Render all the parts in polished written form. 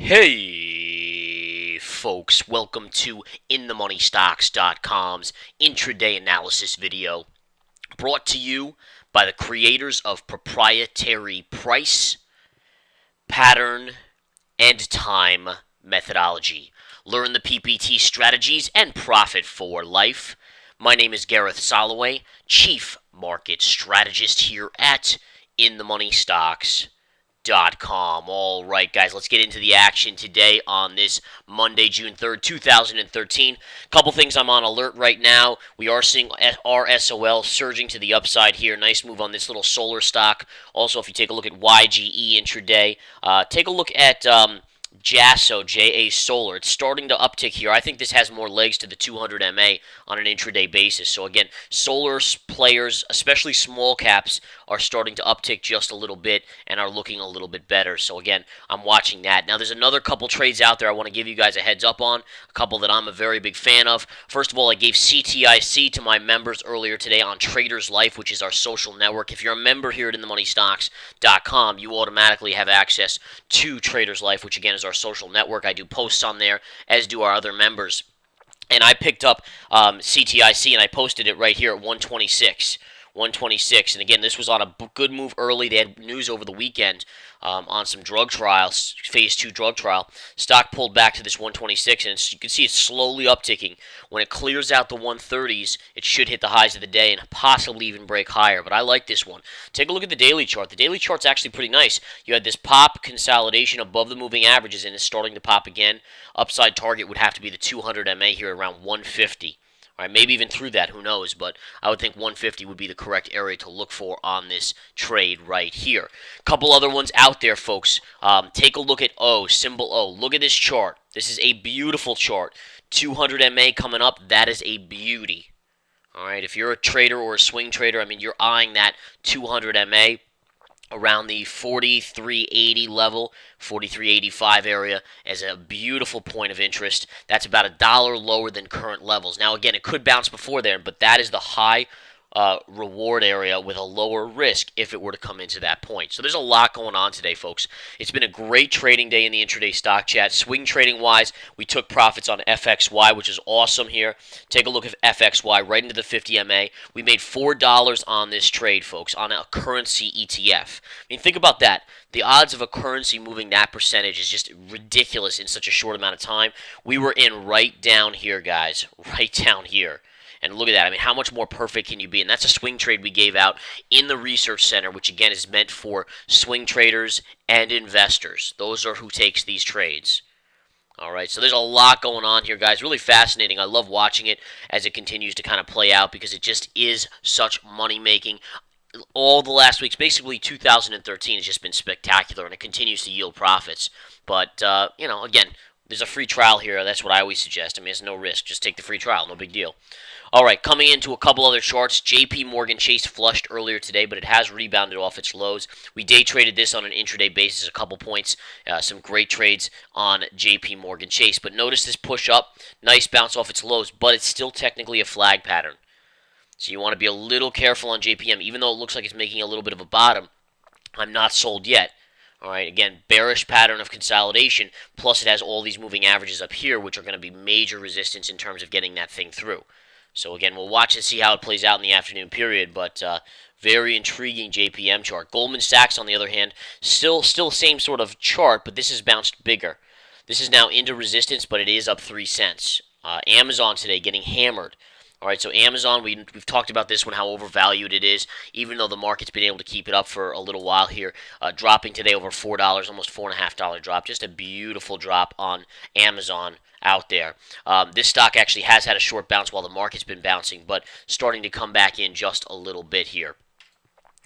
Hey, folks, welcome to InTheMoneyStocks.com's intraday analysis video, brought to you by the creators of proprietary price, pattern, and time methodology. Learn the PPT strategies and profit for life. My name is Gareth Soloway, Chief Market Strategist here at InTheMoneyStocks.com. All right, guys, let's get into the action today on this Monday, June 3rd, 2013. Couple things I'm on alert right now. We are seeing RSOL surging to the upside here. Nice move on this little solar stock. Also, if you take a look at YGE intraday, take a look at JASO, JA Solar. It's starting to uptick here. I think this has more legs to the 200 MA on an intraday basis. So again, solar players, especially small caps, are starting to uptick just a little bit and are looking a little bit better. So again, I'm watching that. Now there's another couple trades out there I want to give you guys a heads up on, a couple that I'm a very big fan of. First of all, I gave CTIC to my members earlier today on Traders Life, which is our social network. If you're a member here at InTheMoneyStocks.com, you automatically have access to Traders Life, which again is our social network. I do posts on there, as do our other members. And I picked up CTIC and I posted it right here at 126. 126. And again, this was on a good move early. They had news over the weekend on some drug trials, phase 2 drug trial. Stock pulled back to this 126, and you can see it's slowly upticking. When it clears out the 130s, it should hit the highs of the day and possibly even break higher. But I like this one. Take a look at the daily chart. The daily chart's actually pretty nice. You had this pop consolidation above the moving averages, and it's starting to pop again. Upside target would have to be the 200 MA here around 150. All right, maybe even through that, who knows, but I would think 150 would be the correct area to look for on this trade right here. Couple other ones out there, folks. Take a look at O, symbol O. Look at this chart. This is a beautiful chart. 200 MA coming up, that is a beauty. All right, if you're a trader or a swing trader, I mean, you're eyeing that 200 MA around the 43.80 level, 43.85 area as a beautiful point of interest. That's about $1 lower than current levels. Now, again, it could bounce before there, but that is the high reward area with a lower risk if it were to come into that point. So there's a lot going on today, folks. It's been a great trading day in the intraday stock chat. Swing trading wise, we took profits on FXY, which is awesome here. Take a look at FXY right into the 50 MA. We made $4 on this trade, folks, on a currency ETF. I mean, think about that. The odds of a currency moving that percentage is just ridiculous in such a short amount of time. We were in right down here, guys, right down here. And look at that. I mean, how much more perfect can you be? And that's a swing trade we gave out in the Research Center, which, again, is meant for swing traders and investors. Those are who takes these trades. All right, so there's a lot going on here, guys. Really fascinating. I love watching it as it continues to kind of play out because it just is such money-making. All the last weeks, basically 2013, has just been spectacular, and it continues to yield profits. But, again, there's a free trial here. That's what I always suggest. I mean, there's no risk. Just take the free trial. No big deal. All right, coming into a couple other charts. JP Morgan Chase flushed earlier today, but it has rebounded off its lows. We day traded this on an intraday basis, a couple points. Some great trades on JP Morgan Chase. But notice this push up. Nice bounce off its lows, but it's still technically a flag pattern. So you want to be a little careful on JPM. Even though it looks like it's making a little bit of a bottom, I'm not sold yet. All right, again, bearish pattern of consolidation, plus it has all these moving averages up here, which are going to be major resistance in terms of getting that thing through. So again, we'll watch and see how it plays out in the afternoon period, but very intriguing JPM chart. Goldman Sachs, on the other hand, still same sort of chart, but this has bounced bigger. This is now into resistance, but it is up 3 cents. Amazon today getting hammered. All right, so Amazon, we've talked about this one, how overvalued it is, even though the market's been able to keep it up for a little while here, dropping today over $4, almost $4.50 drop. Just a beautiful drop on Amazon out there. This stock actually has had a short bounce while the market's been bouncing, but starting to come back in just a little bit here.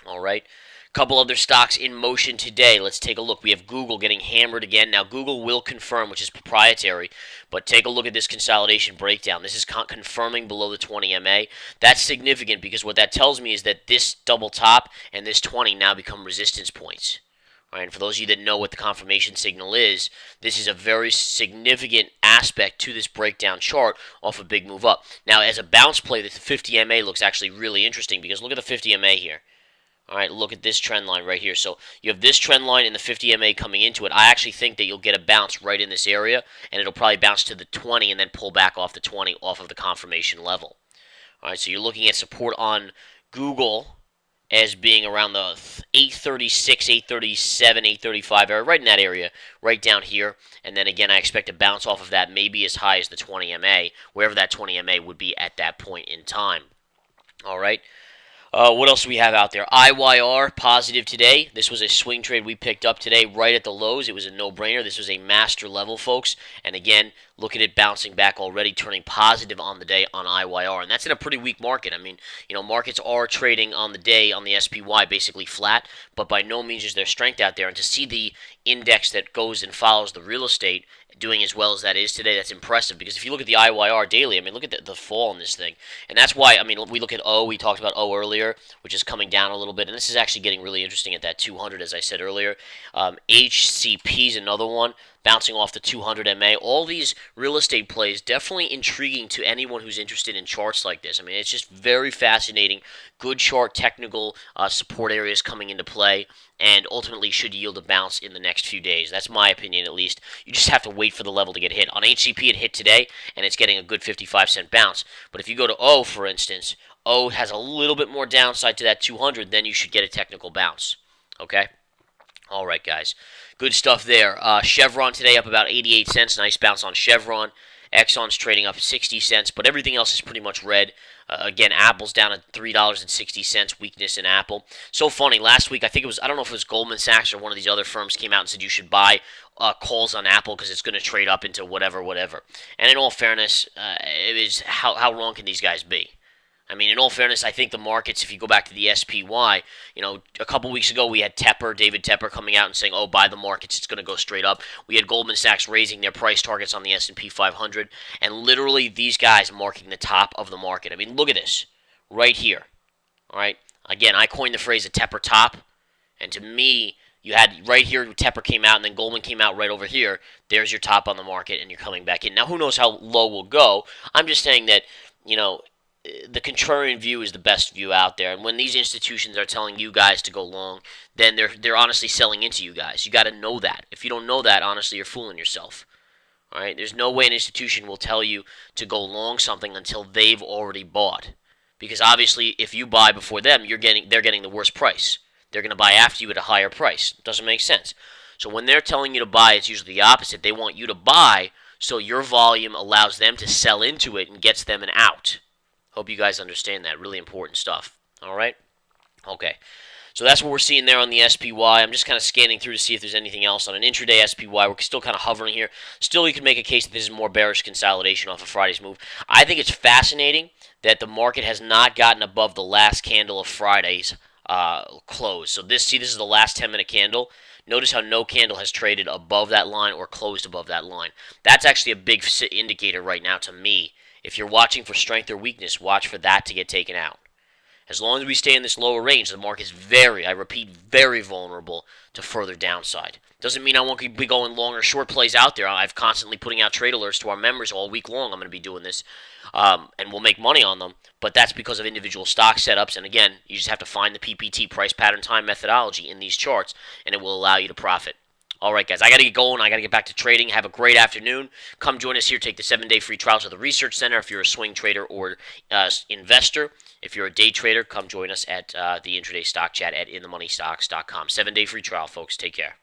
All right. Couple other stocks in motion today. Let's take a look. We have Google getting hammered again. Now, Google will confirm, which is proprietary, but take a look at this consolidation breakdown. This is confirming below the 20 MA. That's significant because what that tells me is that this double top and this 20 now become resistance points. All right, and for those of you that know what the confirmation signal is, this is a very significant aspect to this breakdown chart off a big move up. Now, as a bounce play, the 50 MA looks actually really interesting because look at the 50 MA here. All right, look at this trend line right here. So you have this trend line and the 50 MA coming into it. I actually think that you'll get a bounce right in this area, and it'll probably bounce to the 20 and then pull back off the 20 off of the confirmation level. All right, so you're looking at support on Google as being around the 836, 837, 835 area, right in that area, right down here. And then again, I expect a bounce off of that, maybe as high as the 20 MA, wherever that 20 MA would be at that point in time. All right. What else do we have out there? IYR positive today. This was a swing trade we picked up today right at the lows. It was a no-brainer. This was a master level, folks. And again, look at it bouncing back already, turning positive on the day on IYR. And that's in a pretty weak market. I mean, markets are trading on the day on the SPY basically flat, but by no means is there strength out there. And to see the index that goes and follows the real estate doing as well as that is today, that's impressive. Because if you look at the IYR daily, I mean, look at the fall in this thing. And that's why, I mean, we look at O, we talked about O earlier, which is coming down a little bit. And this is actually getting really interesting at that 200, as I said earlier. HCP is another one, bouncing off the 200 MA. All these real estate plays definitely intriguing to anyone who's interested in charts like this. I mean, it's just very fascinating. Good chart technical support areas coming into play, and ultimately should yield a bounce in the next few days. That's my opinion, at least. You just have to wait for the level to get hit. On HCP, it hit today, and it's getting a good 55-cent bounce. But if you go to O, for instance, O has a little bit more downside to that 200, then you should get a technical bounce. Okay? All right, guys. Good stuff there. Chevron today up about 88 cents. Nice bounce on Chevron. Exxon's trading up 60 cents, but everything else is pretty much red. Again, Apple's down at $3.60. Weakness in Apple. So funny. Last week, I think it was, I don't know if it was Goldman Sachs or one of these other firms came out and said you should buy calls on Apple because it's going to trade up into whatever. And in all fairness, it is how wrong can these guys be? I mean, in all fairness, I think the markets, if you go back to the SPY, a couple weeks ago we had David Tepper coming out and saying, oh, buy the markets, it's going to go straight up. We had Goldman Sachs raising their price targets on the S&P 500, and literally these guys marking the top of the market. I mean, look at this, right here, all right? Again, I coined the phrase a Tepper top, and to me, you had right here, Tepper came out, and then Goldman came out right over here. There's your top on the market, and you're coming back in. Now, who knows how low we'll go? I'm just saying that, the contrarian view is the best view out there. And when these institutions are telling you guys to go long, then they're honestly selling into you guys. You got to know that. If you don't know that, honestly, you're fooling yourself. All right? There's no way an institution will tell you to go long something until they've already bought. Because obviously, if you buy before them, they're getting the worst price. They're going to buy after you at a higher price. It doesn't make sense. So when they're telling you to buy, it's usually the opposite. They want you to buy so your volume allows them to sell into it and gets them an out. Hope you guys understand that. Really important stuff. All right? Okay. So that's what we're seeing there on the SPY. I'm just kind of scanning through to see if there's anything else on an intraday SPY. We're still kind of hovering here. Still, you can make a case that this is more bearish consolidation off of Friday's move. I think it's fascinating that the market has not gotten above the last candle of Friday's close. So this is the last 10-minute candle. Notice how no candle has traded above that line or closed above that line. That's actually a big indicator right now to me. If you're watching for strength or weakness, watch for that to get taken out. As long as we stay in this lower range, the market is very vulnerable to further downside. Doesn't mean I won't be going long or short plays out there. I'm constantly putting out trade alerts to our members all week long. I'm going to be doing this, and we'll make money on them. But that's because of individual stock setups. And again, you just have to find the PPT, price pattern time methodology, in these charts, and it will allow you to profit. All right, guys, I got to get going. I got to get back to trading. Have a great afternoon. Come join us here. Take the 7-day free trials of the Research Center if you're a swing trader or investor. If you're a day trader, come join us at the intraday stock chat at inthemoneystocks.com. 7-day free trial, folks. Take care.